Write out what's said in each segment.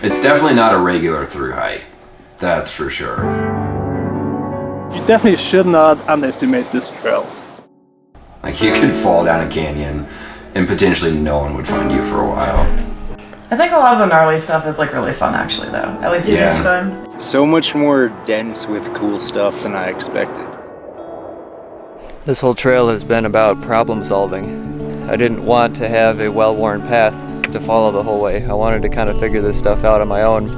It's definitely not a regular through hike, that's for sure. You definitely should not underestimate this trail. Like, you could fall down a canyon and potentially no one would find you for a while. I think a lot of the gnarly stuff is like really fun actually though. At least it is fun. So much more dense with cool stuff than I expected. This whole trail has been about problem solving. I didn't want to have a well-worn path to follow the whole way. I wanted to kind of figure this stuff out on my own.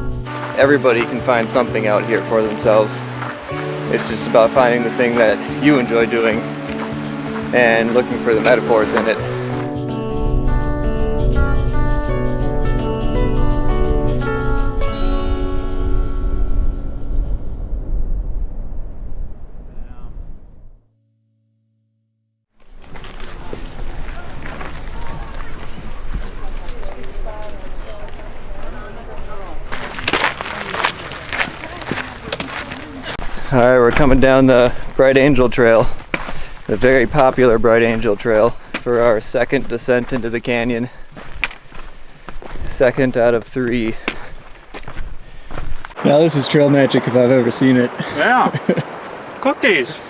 Everybody can find something out here for themselves. It's just about finding the thing that you enjoy doing and looking for the metaphors in it. Alright, we're coming down the Bright Angel Trail, the very popular Bright Angel Trail, for our second descent into the canyon. Second out of 3. Now this is trail magic if I've ever seen it. Yeah. Cookies.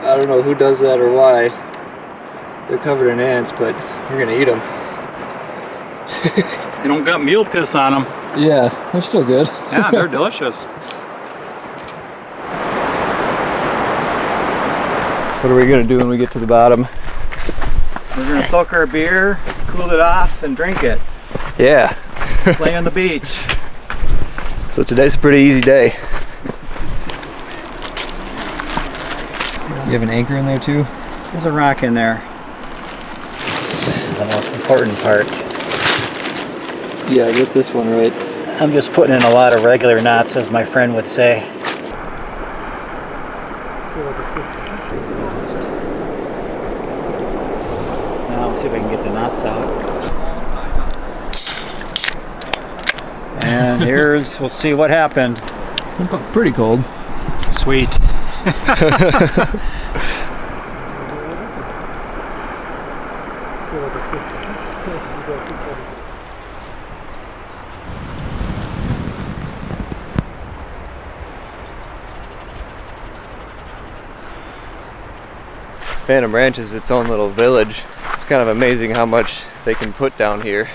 I don't know who does that or why. They're covered in ants, but we're gonna eat them. They don't got mule piss on them. Yeah, they're still good. Yeah, they're delicious. What are we gonna do when we get to the bottom? We're gonna soak our beer, cool it off, and drink it. Yeah. Play on the beach. So today's a pretty easy day. You have an anchor in there too? There's a rock in there. This is the most important part. Yeah, get this one right. I'm just putting in a lot of regular knots, as my friend would say. Now let's see if I can get the knots out. And here's, we'll see what happened. Pretty cold. Sweet. Phantom Ranch is its own little village. It's kind of amazing how much they can put down here.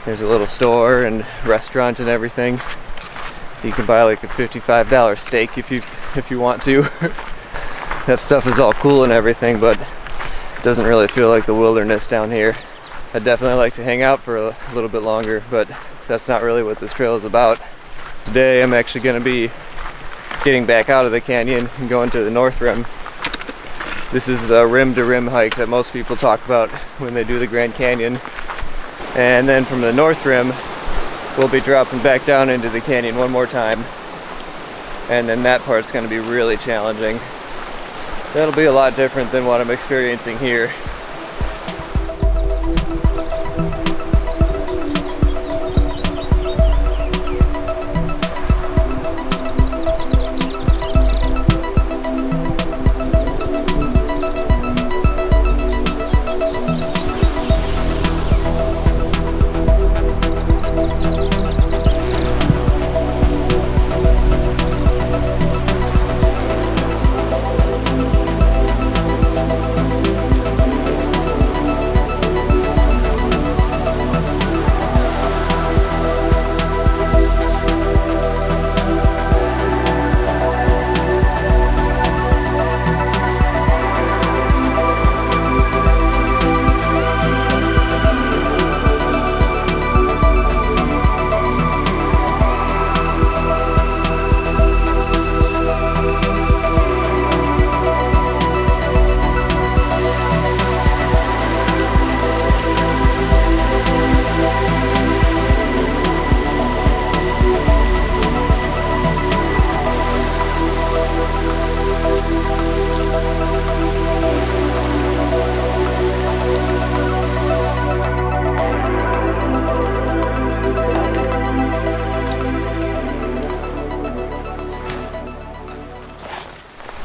There's a little store and restaurant and everything. You can buy like a $55 steak if you want to. That stuff is all cool and everything, but it doesn't really feel like the wilderness down here. I'd definitely like to hang out for a little bit longer, but that's not really what this trail is about. Today I'm actually going to be getting back out of the canyon and going to the North Rim. This is a rim-to-rim hike that most people talk about when they do the Grand Canyon. And then from the North Rim, we'll be dropping back down into the canyon one more time. And then that part's going to be really challenging. That'll be a lot different than what I'm experiencing here.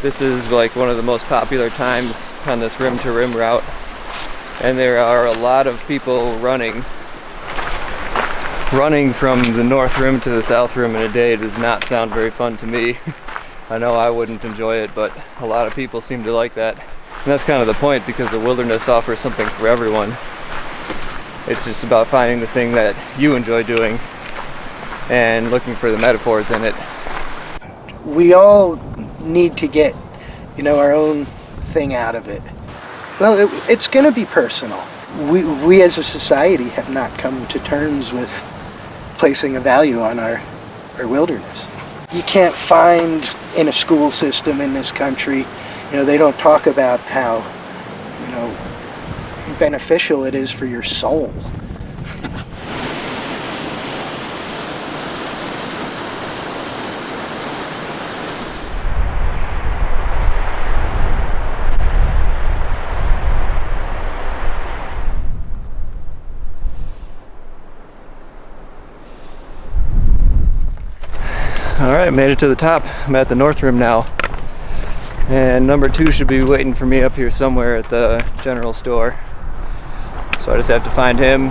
This is like one of the most popular times on this rim-to-rim route, and there are a lot of people running Running from the North Rim to the South Rim in a day does not sound very fun to me. I know I wouldn't enjoy it, but a lot of people seem to like that. And that's kind of the point, because the wilderness offers something for everyone. It's just about finding the thing that you enjoy doing and looking for the metaphors in it. We all need to get, our own thing out of it. Well, it's going to be personal. We as a society have not come to terms with placing a value on our wilderness. You can't find in a school system in this country, they don't talk about how, beneficial it is for your soul. Alright, made it to the top. I'm at the North Rim now. And number 2 should be waiting for me up here somewhere at the general store. So I just have to find him.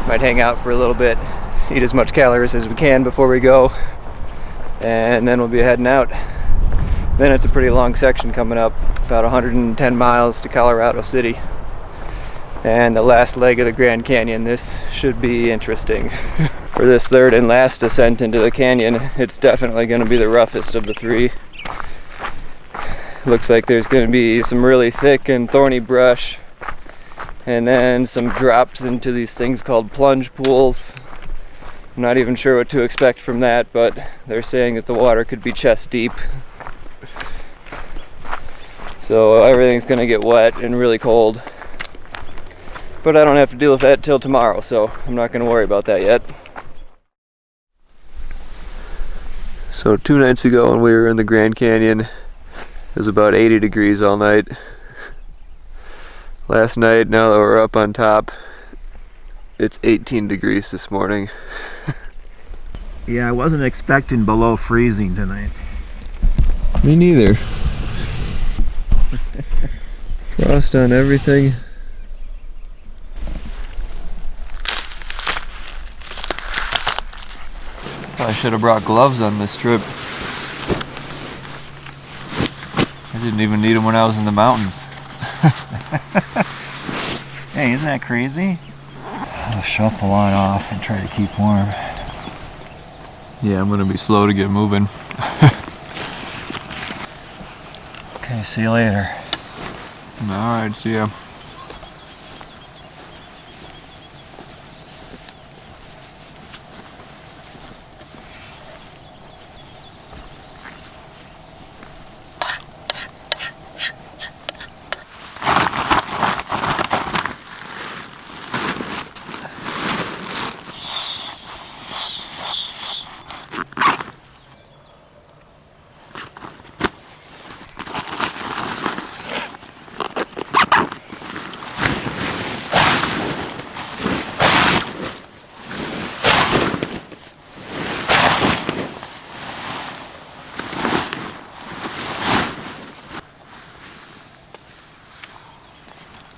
Might hang out for a little bit, eat as much calories as we can before we go, and then we'll be heading out. Then it's a pretty long section coming up, about 110 miles to Colorado City. And the last leg of the Grand Canyon. This should be interesting. For this third and last ascent into the canyon, it's definitely going to be the roughest of the 3. Looks like there's going to be some really thick and thorny brush, and then some drops into these things called plunge pools. I'm not even sure what to expect from that, but they're saying that the water could be chest deep. So everything's going to get wet and really cold. But I don't have to deal with that till tomorrow, so I'm not going to worry about that yet. So 2 nights ago when we were in the Grand Canyon, it was about 80 degrees all night. Last night, now that we're up on top, it's 18 degrees this morning. Yeah, I wasn't expecting below freezing tonight. Me neither. Frost on everything. I should have brought gloves on this trip. I didn't even need them when I was in the mountains. Hey, isn't that crazy? I'll shuffle on off and try to keep warm. Yeah, I'm gonna be slow to get moving. Okay, see you later. Alright, see ya.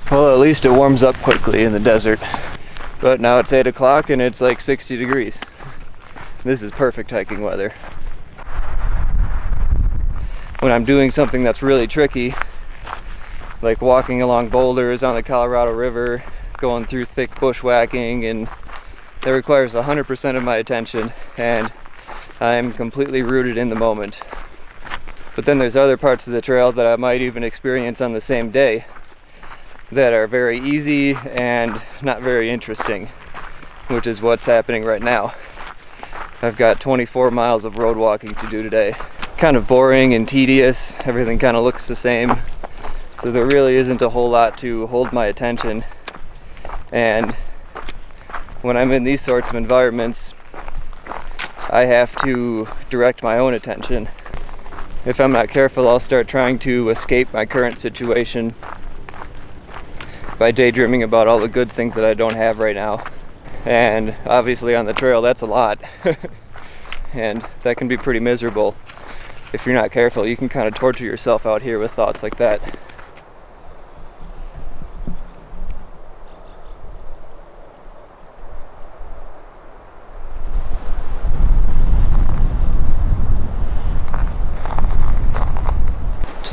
Well, at least it warms up quickly in the desert. But now it's 8 o'clock and it's like 60 degrees. This is perfect hiking weather. When I'm doing something that's really tricky, like walking along boulders on the Colorado River, going through thick bushwhacking, and that requires 100% of my attention, and I'm completely rooted in the moment. But then there's other parts of the trail that I might even experience on the same day that are very easy and not very interesting, which is what's happening right now. I've got 24 miles of road walking to do today. Kind of boring and tedious, everything kind of looks the same, so there really isn't a whole lot to hold my attention. And when I'm in these sorts of environments, I have to direct my own attention. If I'm not careful, I'll start trying to escape my current situation by daydreaming about all the good things that I don't have right now. And obviously on the trail, that's a lot. And that can be pretty miserable. If you're not careful, you can kind of torture yourself out here with thoughts like that.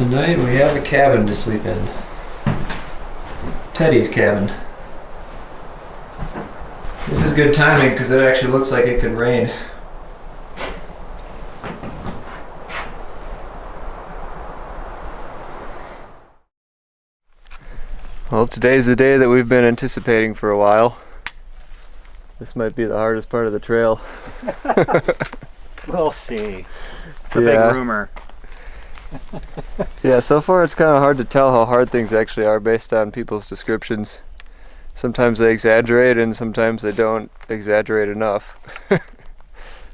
Tonight we have a cabin to sleep in. Teddy's cabin. This is good timing because it actually looks like it could rain. Well, today's the day that we've been anticipating for a while. This might be the hardest part of the trail. We'll see. It's a big rumor. Yeah, so far it's kind of hard to tell how hard things actually are based on people's descriptions. Sometimes they exaggerate and sometimes they don't exaggerate enough.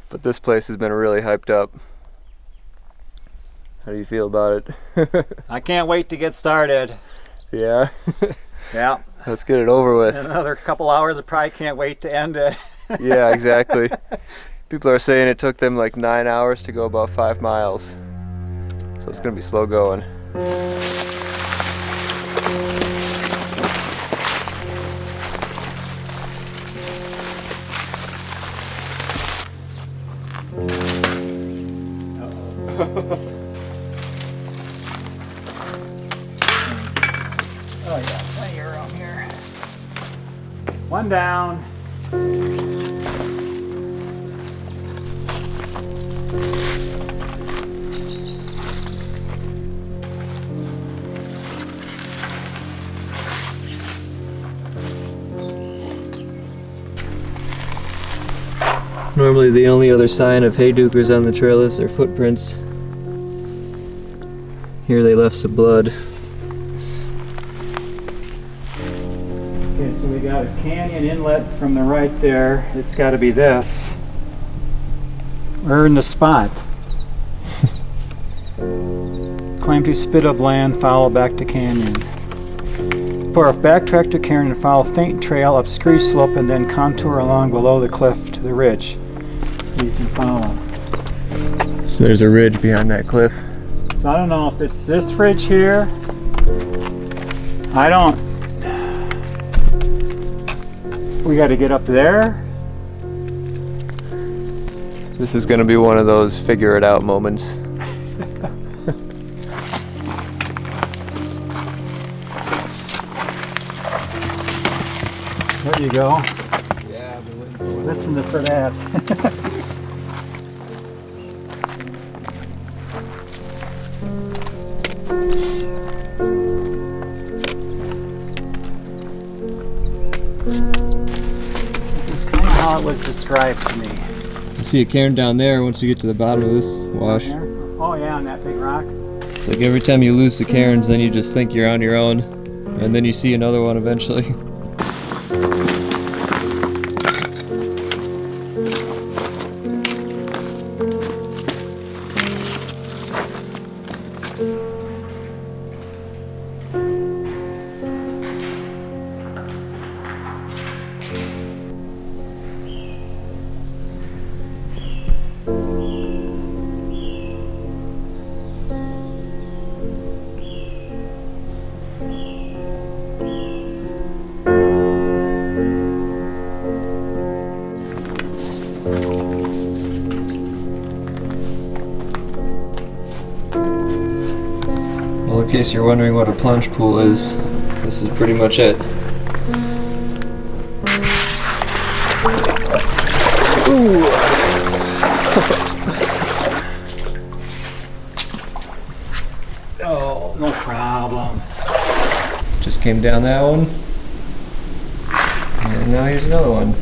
But this place has been really hyped up. How do you feel about it? I can't wait to get started. Yeah? Yeah. Let's get it over with. In another couple hours, I probably can't wait to end it. Yeah, exactly. People are saying it took them like 9 hours to go about 5 miles. So it's gonna be slow going. Oh yeah, plenty of room here. One down. Normally the only other sign of Haydukers on the trail is their footprints. Here they left some blood. Okay, so we got a canyon inlet from the right there. It's got to be this. We're in the spot. Climb to spit of land, follow back to canyon. For backtrack to canyon, follow faint trail up scree slope and then contour along below the cliff to the ridge. You can follow. So there's a ridge behind that cliff. So I don't know if it's this ridge here. I don't. We got to get up there. This is gonna be one of those figure it out moments. There you go. Yeah, listen for that. This is kind of how it was described to me. You see a cairn down there once we get to the bottom of this wash. There? Oh yeah, on that big rock. It's like every time you lose the cairns, then you just think you're on your own, and then you see another one eventually. Well, in case you're wondering what a plunge pool is, this is pretty much it. Ooh. Oh, no problem. Just came down that one. And now here's another one.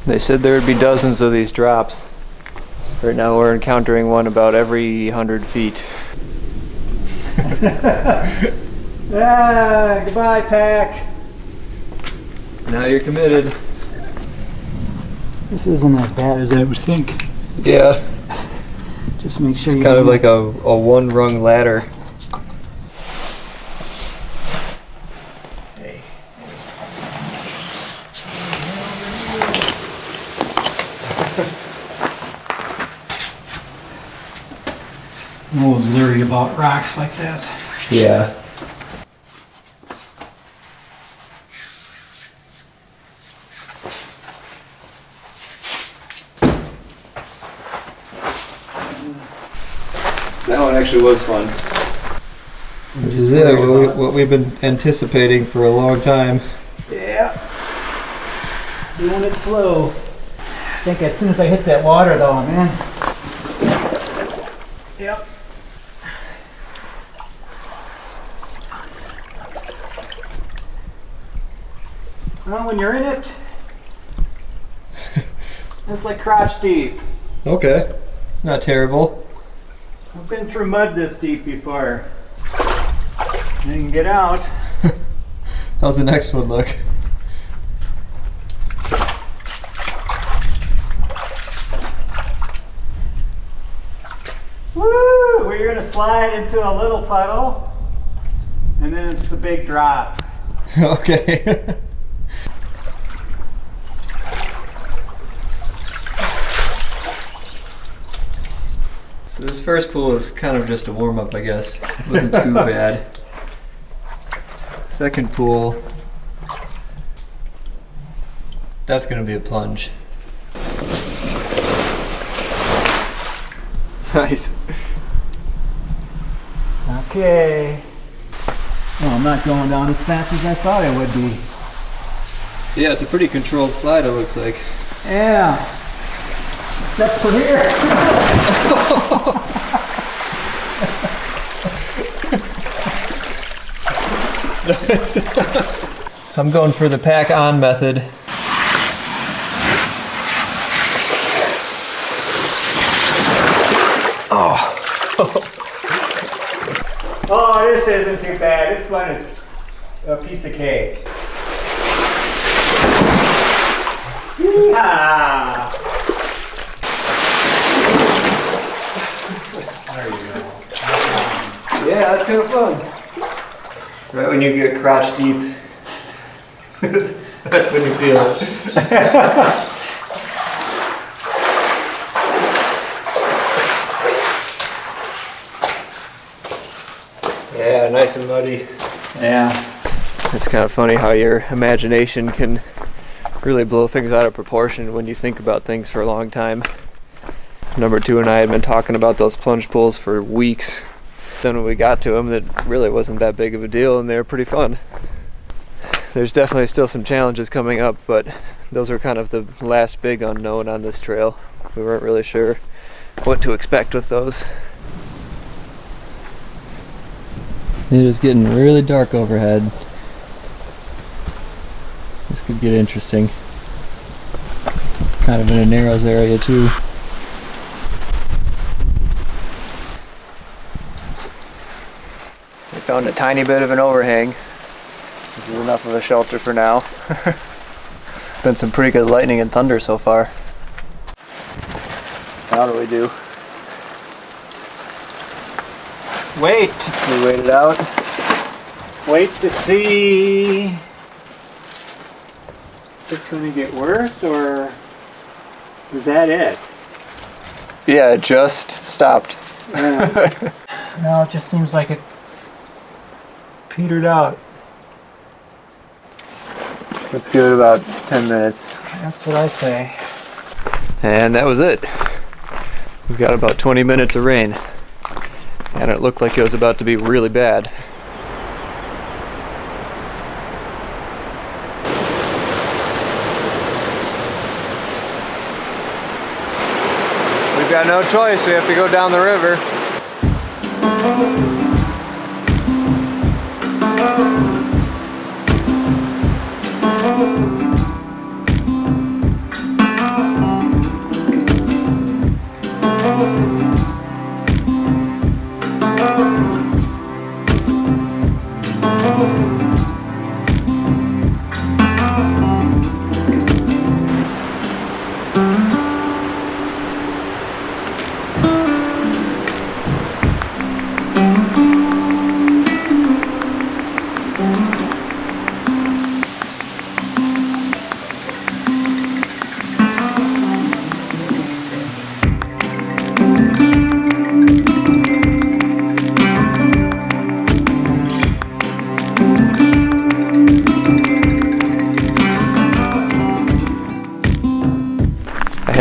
They said there would be dozens of these drops. Right now we're encountering one about every 100 feet. Ah, goodbye, pack. Now you're committed. This isn't as bad as I would think. Yeah. Just make sure It's you kind of don't- like a one-rung ladder. I'm always leery about rocks like that. Yeah. That one actually was fun. This is it, what we've been anticipating for a long time. Yeah. Doing it slow. I think as soon as I hit that water though, man. Yep. Well, when you're in it, it's like crotch deep. Okay, it's not terrible. I've been through mud this deep before. You can get out. How's the next one look? Woo! Where you're gonna slide into a little puddle, and then it's the big drop. Okay. So this first pool is kind of just a warm-up, I guess. It wasn't too bad. Second pool, that's gonna be a plunge. Nice. Okay. Well, I'm not going down as fast as I thought I would be. Yeah, it's a pretty controlled slide, it looks like. Yeah. Except for here. I'm going for the pack on method. Oh, this isn't too bad. This one is a piece of cake. Ah. There you go. Yeah, that's kind of fun. Right when you get crotch deep, that's when you feel it. Yeah, nice and muddy. Yeah. It's kind of funny how your imagination can really blow things out of proportion when you think about things for a long time. Number 2 and I had been talking about those plunge pools for weeks. Then when we got to them, that really wasn't that big of a deal, and they were pretty fun. There's definitely still some challenges coming up, but those are kind of the last big unknown on this trail. We weren't really sure what to expect with those. It is getting really dark overhead. This could get interesting. Kind of in a narrows area too. We found a tiny bit of an overhang. This is enough of a shelter for now. Been some pretty good lightning and thunder so far. How do we do? Wait. We wait it out. Wait to see if it's going to get worse, or is that it? Yeah, it just stopped. No, it just seems like it petered out. Let's give it about 10 minutes. That's what I say. And that was it. We've got about 20 minutes of rain. And it looked like it was about to be really bad. We've got no choice, we have to go down the river.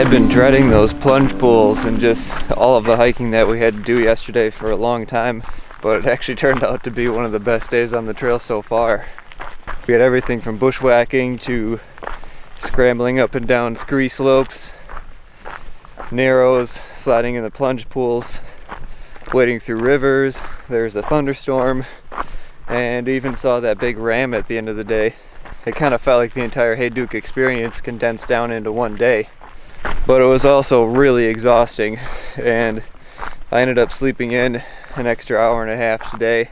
I'd been dreading those plunge pools and just all of the hiking that we had to do yesterday for a long time, but it actually turned out to be one of the best days on the trail so far. We had everything from bushwhacking to scrambling up and down scree slopes, narrows, sliding in the plunge pools, wading through rivers. There's a thunderstorm, and even saw that big ram at the end of the day. It kind of felt like the entire Hayduke experience condensed down into one day. But it was also really exhausting, and I ended up sleeping in an extra hour and a half today.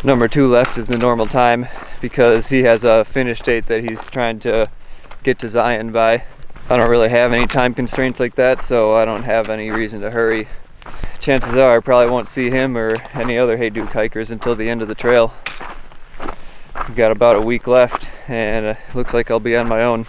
Number 2 left is the normal time because he has a finish date that he's trying to get to Zion by. I don't really have any time constraints like that, so I don't have any reason to hurry. Chances are I probably won't see him or any other Hayduke hikers until the end of the trail. We've got about a week left, and it looks like I'll be on my own.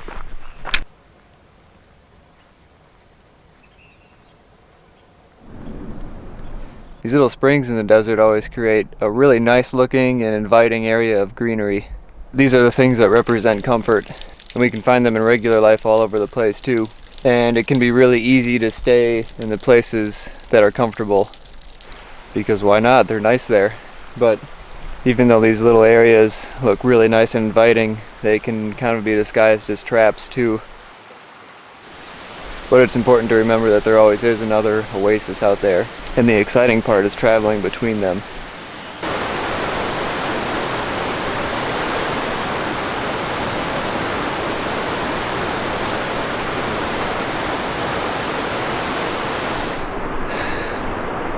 These little springs in the desert always create a really nice looking and inviting area of greenery. These are the things that represent comfort, and we can find them in regular life all over the place too. And it can be really easy to stay in the places that are comfortable, because why not? They're nice there. But even though these little areas look really nice and inviting, they can kind of be disguised as traps too. But it's important to remember that there always is another oasis out there, and the exciting part is traveling between them.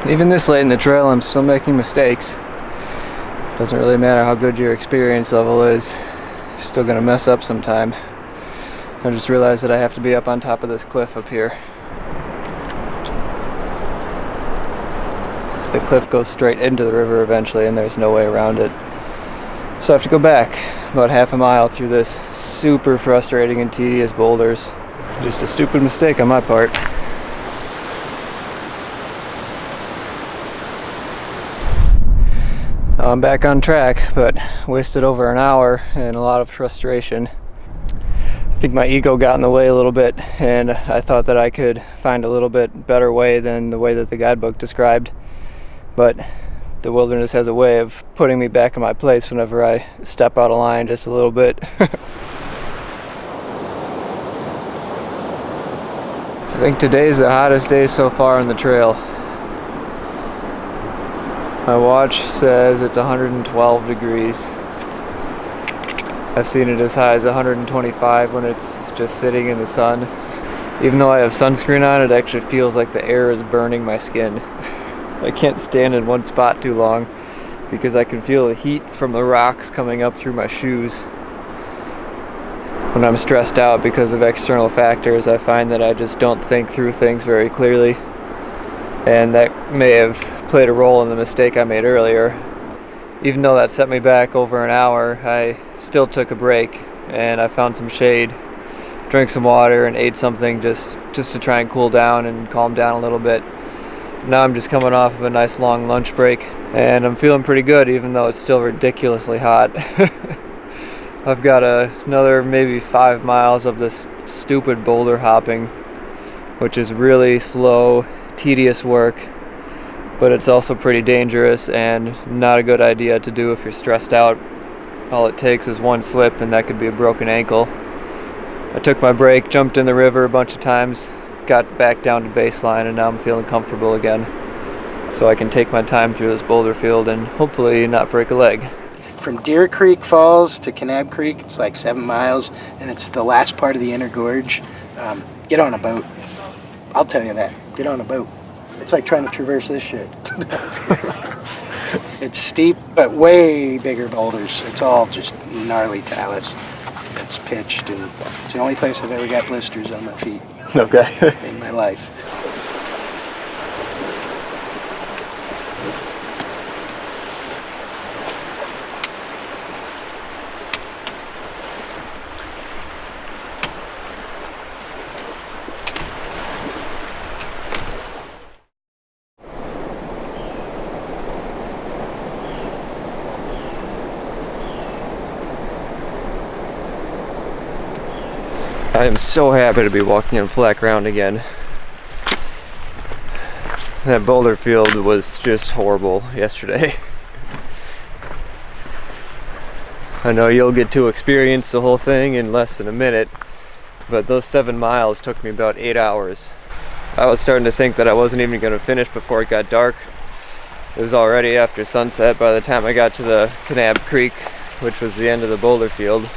Even this late in the trail, I'm still making mistakes. Doesn't really matter how good your experience level is, you're still gonna mess up sometime. I just realized that I have to be up on top of this cliff up here. The cliff goes straight into the river eventually, and there's no way around it. So I have to go back about half a mile through this super frustrating and tedious boulders. Just a stupid mistake on my part. I'm back on track, but wasted over an hour and a lot of frustration. I think my ego got in the way a little bit, and I thought that I could find a little bit better way than the way that the guidebook described. But the wilderness has a way of putting me back in my place whenever I step out of line just a little bit. I think today's the hottest day so far on the trail. My watch says it's 112 degrees. I've seen it as high as 125 when it's just sitting in the sun. Even though I have sunscreen on, it actually feels like the air is burning my skin. I can't stand in one spot too long because I can feel the heat from the rocks coming up through my shoes. When I'm stressed out because of external factors, I find that I just don't think through things very clearly. And that may have played a role in the mistake I made earlier. Even though that set me back over an hour, I still took a break and I found some shade, drank some water, and ate something just to try and cool down and calm down a little bit. Now I'm just coming off of a nice long lunch break, and I'm feeling pretty good even though it's still ridiculously hot. I've got another maybe 5 miles of this stupid boulder hopping, which is really slow, tedious work. But it's also pretty dangerous and not a good idea to do if you're stressed out. All it takes is one slip and that could be a broken ankle. I took my break, jumped in the river a bunch of times, got back down to baseline, and now I'm feeling comfortable again. So I can take my time through this boulder field and hopefully not break a leg. From Deer Creek Falls to Kanab Creek, it's like 7 miles, and it's the last part of the inner gorge. Get on a boat. I'll tell you that. Get on a boat. It's like trying to traverse this shit. It's steep, but way bigger boulders. It's all just gnarly talus. It's pitched, and it's the only place I've ever got blisters on my feet. Okay. In my life. I am so happy to be walking on flat ground again. That boulder field was just horrible yesterday. I know you'll get to experience the whole thing in less than a minute, but those 7 miles took me about 8 hours. I was starting to think that I wasn't even going to finish before it got dark. It was already after sunset by the time I got to the Condensed Creek, which was the end of the boulder field.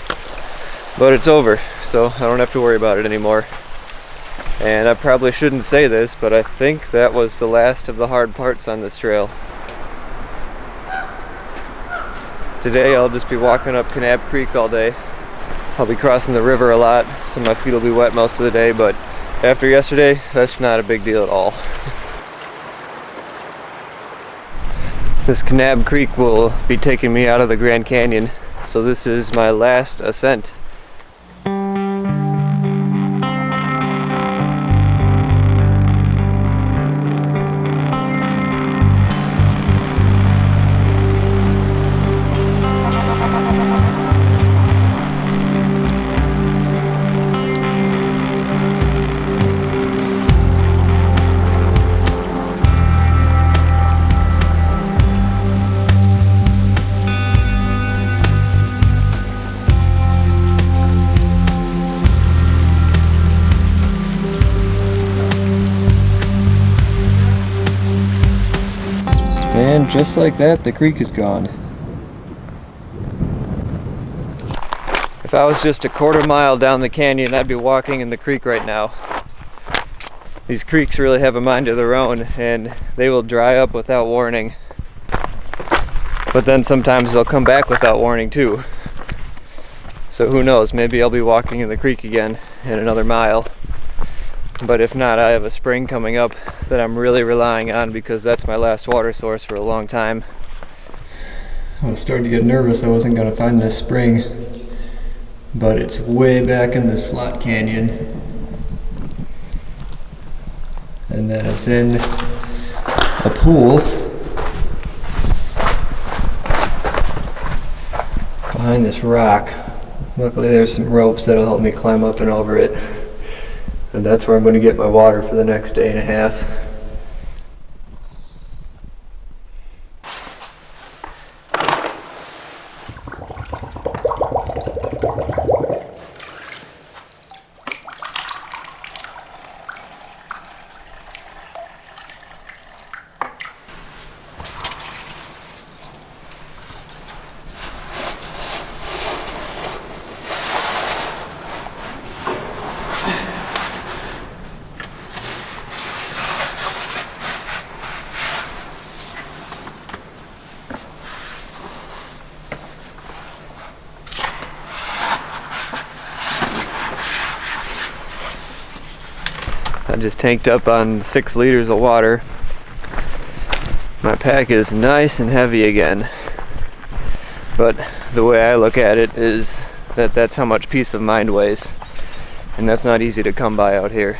But it's over, so I don't have to worry about it anymore. And I probably shouldn't say this, but I think that was the last of the hard parts on this trail. Today I'll just be walking up Condensed Creek all day. I'll be crossing the river a lot, so my feet will be wet most of the day, but after yesterday, that's not a big deal at all. This Condensed Creek will be taking me out of the Grand Canyon, so this is my last ascent. And just like that, the creek is gone. If I was just a quarter mile down the canyon, I'd be walking in the creek right now. These creeks really have a mind of their own, and they will dry up without warning. But then sometimes they'll come back without warning too. So who knows, maybe I'll be walking in the creek again in another mile. But if not, I have a spring coming up that I'm really relying on because that's my last water source for a long time. I was starting to get nervous I wasn't going to find this spring, but it's way back in the slot canyon. And then it's in a pool behind this rock. Luckily there's some ropes that'll help me climb up and over it. And that's where I'm going to get my water for the next day and a half. I just tanked up on 6 liters of water. My pack is nice and heavy again. But the way I look at it is that that's how much peace of mind weighs. And that's not easy to come by out here.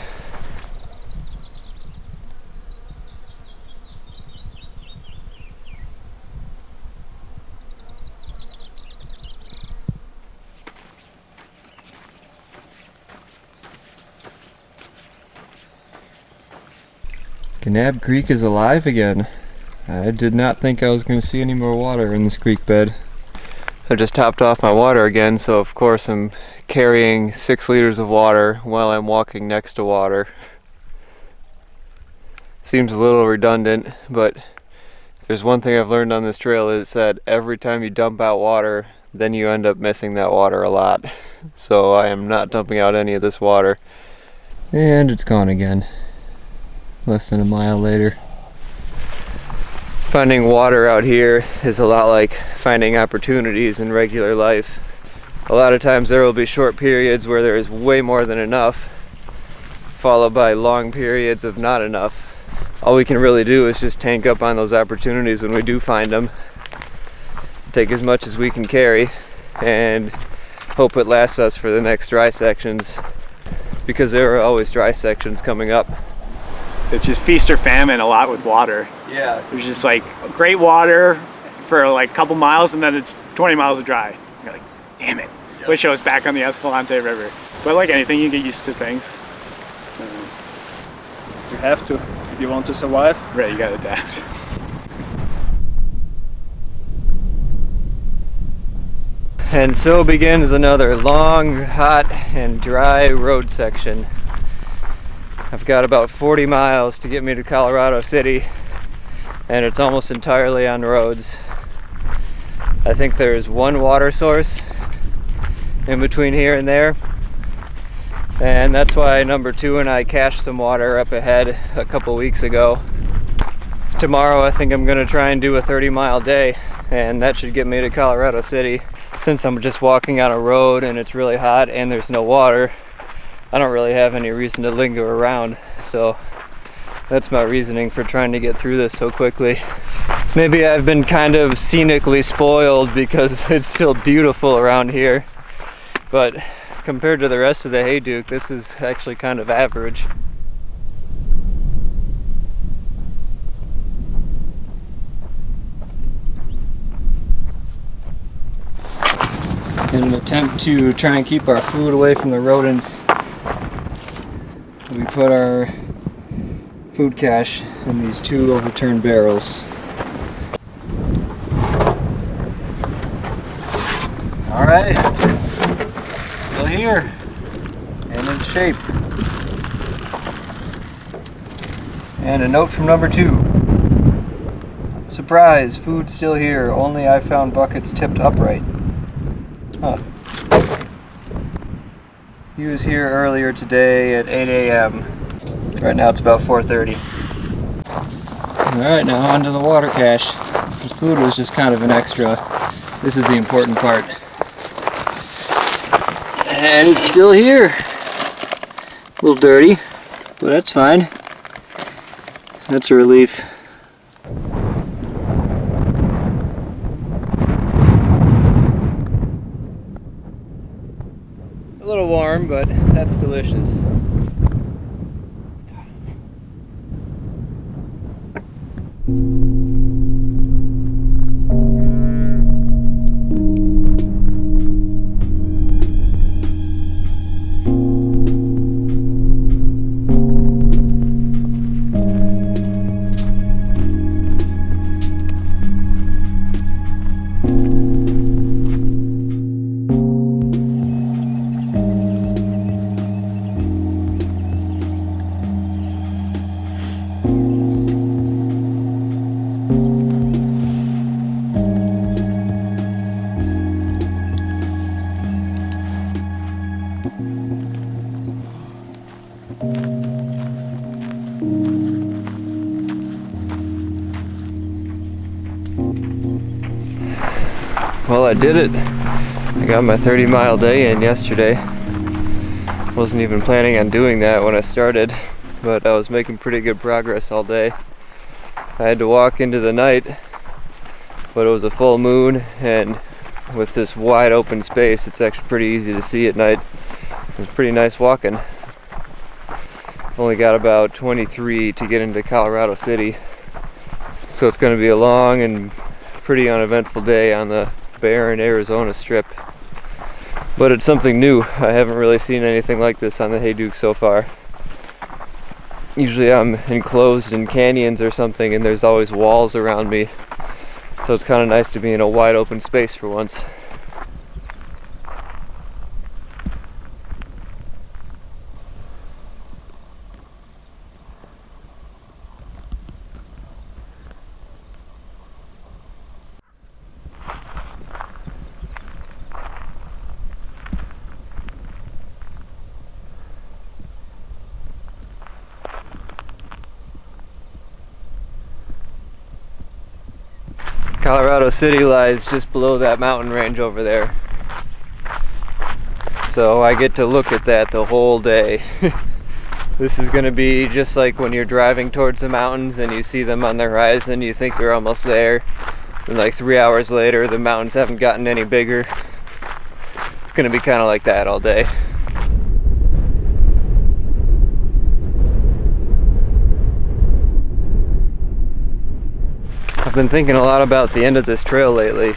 Condensed Creek is alive again. I did not think I was going to see any more water in this creek bed. I just topped off my water again, so of course I'm carrying 6 liters of water while I'm walking next to water. Seems a little redundant, but if there's one thing I've learned on this trail is that every time you dump out water, then you end up missing that water a lot. So I am not dumping out any of this water. And it's gone again. Less than a mile later. Finding water out here is a lot like finding opportunities in regular life. A lot of times there will be short periods where there is way more than enough, followed by long periods of not enough. All we can really do is just tank up on those opportunities when we do find them, take as much as we can carry, and hope it lasts us for the next dry sections, because there are always dry sections coming up. It's just feast or famine a lot with water. Yeah. There's just like great water for like a couple miles and then it's 20 miles of dry. You're like, damn it. Wish I was back on the Escalante River. But like anything, you get used to things. You have to if you want to survive. Right, you gotta adapt. And so begins another long, hot, and dry road section. I've got about 40 miles to get me to Colorado City, and it's almost entirely on roads. I think there's one water source in between here and there, and that's why number 2 and I cached some water up ahead a couple weeks ago. Tomorrow I think I'm gonna try and do a 30-mile day, and that should get me to Colorado City. Since I'm just walking on a road and it's really hot and there's no water, I don't really have any reason to linger around. So that's my reasoning for trying to get through this so quickly. Maybe I've been kind of scenically spoiled because it's still beautiful around here, but compared to the rest of the Hayduke, this is actually kind of average. In an attempt to try and keep our food away from the rodents, we put our food cache in these 2 overturned barrels. Alright, still here and in shape. And a note from number 2. Surprise, food still here, only I found buckets tipped upright. Huh. He was here earlier today at 8 a.m. Right now it's about 4:30. Alright, now on to the water cache. The food was just kind of an extra. This is the important part. And it's still here. A little dirty, but that's fine. That's a relief. A little warm, but that's delicious. Well, I did it. I got my 30-mile day in yesterday. Wasn't even planning on doing that when I started, but I was making pretty good progress all day. I had to walk into the night, but it was a full moon, and with this wide open space, it's actually pretty easy to see at night. It was pretty nice walking. I've only got about 23 to get into Colorado City, so it's going to be a long and pretty uneventful day on the barren Arizona strip. But it's something new. I haven't really seen anything like this on the Hayduke so far. Usually I'm enclosed in canyons or something and there's always walls around me. So it's kind of nice to be in a wide open space for once. Colorado City lies just below that mountain range over there. So I get to look at that the whole day. This is going to be just like when you're driving towards the mountains and you see them on the horizon, you think you're almost there. And like 3 hours later, the mountains haven't gotten any bigger. It's going to be kind of like that all day. I've been thinking a lot about the end of this trail lately.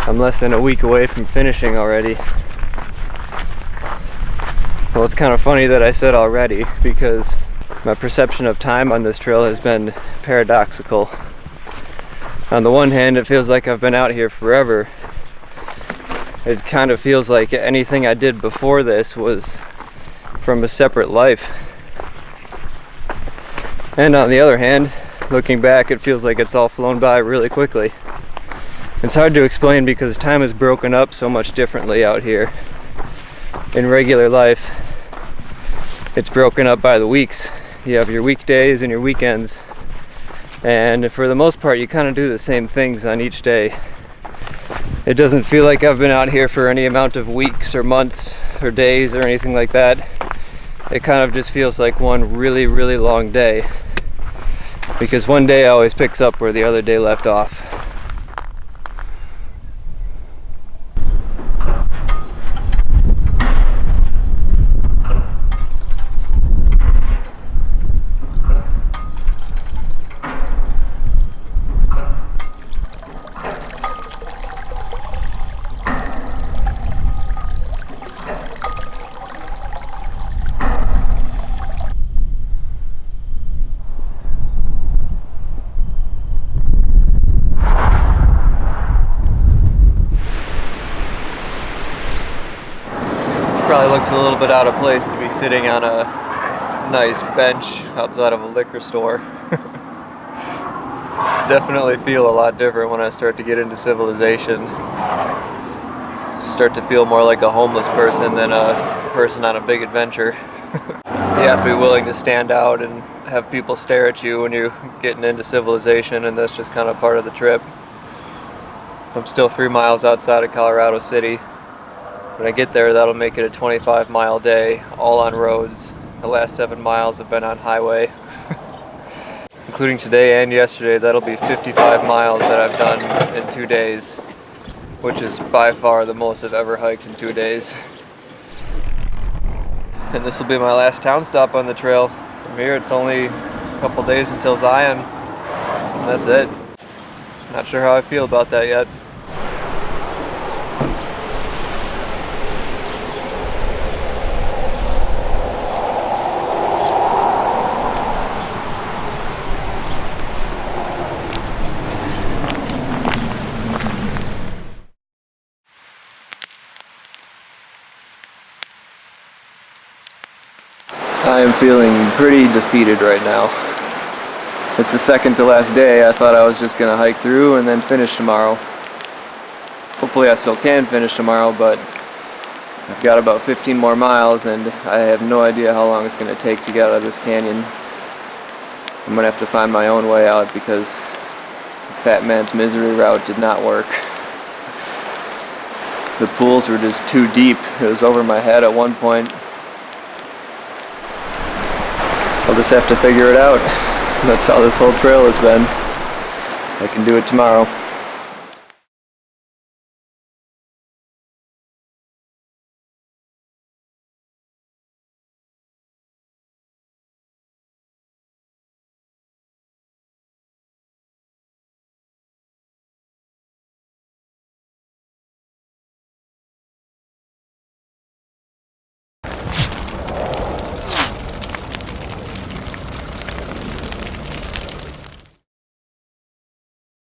I'm less than a week away from finishing already. Well, it's kind of funny that I said already, because my perception of time on this trail has been paradoxical. On the one hand, it feels like I've been out here forever. It kind of feels like anything I did before this was from a separate life. And on the other hand, looking back, it feels like it's all flown by really quickly. It's hard to explain because time is broken up so much differently out here. In regular life, it's broken up by the weeks. You have your weekdays and your weekends, and for the most part you kind of do the same things on each day. It doesn't feel like I've been out here for any amount of weeks or months or days or anything like that. It kind of just feels like one really, really long day, because one day always picks up where the other day left off. Probably looks a little bit out of place to be sitting on a nice bench outside of a liquor store. Definitely feel a lot different when I start to get into civilization. Start to feel more like a homeless person than a person on a big adventure. You have to be willing to stand out and have people stare at you when you're getting into civilization, and that's just kind of part of the trip. I'm still 3 miles outside of Colorado City. When I get there, that'll make it a 25-mile day, all on roads. The last 7 miles have been on highway. Including today and yesterday, that'll be 55 miles that I've done in 2 days, which is by far the most I've ever hiked in 2 days. And this will be my last town stop on the trail. From here, it's only a couple days until Zion, and that's it. Not sure how I feel about that yet. I am feeling pretty defeated right now. It's the second to last day. I thought I was just gonna hike through and then finish tomorrow. Hopefully I still can finish tomorrow, but I've got about 15 more miles and I have no idea how long it's gonna take to get out of this canyon. I'm gonna have to find my own way out because the Fat Man's Misery route did not work. The pools were just too deep. It was over my head at one point. I'll just have to figure it out. That's how this whole trail has been. I can do it tomorrow.